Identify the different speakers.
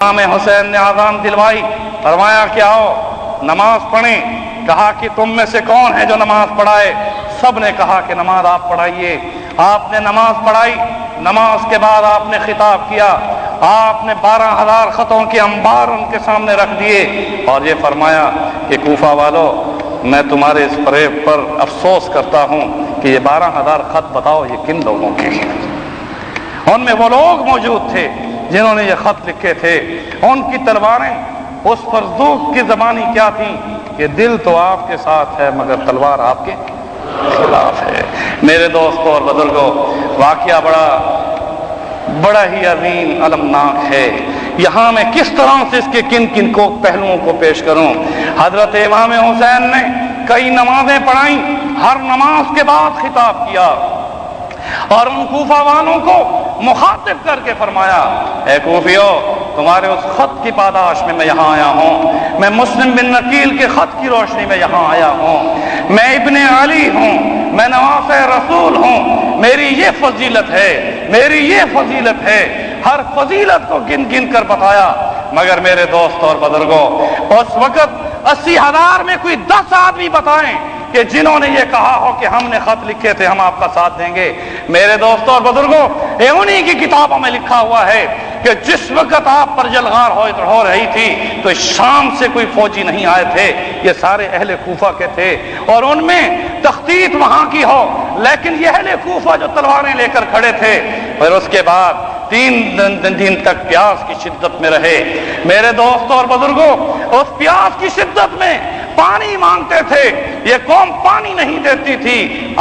Speaker 1: امام حسین نے آذان دلوائی، فرمایا کہ آؤ نماز پڑھیں۔ کہا کہ تم میں سے کون ہے جو نماز پڑھائے؟ سب نے کہا کہ نماز آپ پڑھائیے۔ آپ نے نماز پڑھائی۔ نماز کے بعد آپ نے خطاب کیا، آپ نے 12,000 خطوں کے انبار ان کے سامنے رکھ دیے اور یہ فرمایا کہ کوفہ والو، میں تمہارے اس فریب پر افسوس کرتا ہوں کہ یہ 12,000 خط بتاؤ یہ کن لوگوں کے ہیں؟ ان میں وہ لوگ موجود تھے جنہوں نے یہ خط لکھے تھے۔ ان کی تلواریں اس فرزوق کی زبانی کیا تھی کہ دل تو آپ کے ساتھ ہے مگر تلوار آپ کے خلاف ہے۔ میرے دوستوں اور بزرگوں، واقعہ بڑا ہی عظیم المناک ہے۔ یہاں میں کس طرح سے اس کے کن کن کو پہلوؤں کو پیش کروں۔ حضرت امام حسین نے کئی نمازیں پڑھائیں، ہر نماز کے بعد خطاب کیا اور ان کوفہ والوں کو مخاطب کر کے فرمایا، اے کوفیو، تمہارے اس خط کی پاداش میں یہاں آیا ہوں۔ میں مسلم بن نقیل کے خط کی روشنی میں یہاں آیا ہوں۔ میں ابن علی ہوں، میں نواس رسول ہوں۔ میری یہ فضیلت ہے، میری یہ فضیلت ہے۔ ہر فضیلت کو گن گن کر بتایا۔ مگر میرے دوست اور بزرگوں، اس وقت 80,000 میں کوئی 10 آدمی بتائیں کہ جنہوں نے یہ کہا ہو کہ ہم نے خط لکھے تھے، ہم آپ کا ساتھ دیں گے۔ میرے دوستوں اور بزرگوں، یہ انہی کی کتابوں میں لکھا ہوا ہے کہ جس وقت آپ پر جلغار ہو رہی تھی تو شام سے کوئی فوجی نہیں آئے تھے، یہ سارے اہل کوفہ کے تھے، اور ان میں تخطیط وہاں کی ہو لیکن یہ اہل کوفہ جو تلواریں لے کر کھڑے تھے۔ پھر اس کے بعد 3 دن تک پیاس کی شدت میں رہے۔ میرے دوستوں اور بزرگوں، اس پیاس کی شدت میں پانی مانگتے تھے، یہ قوم پانی نہیں دیتی تھی۔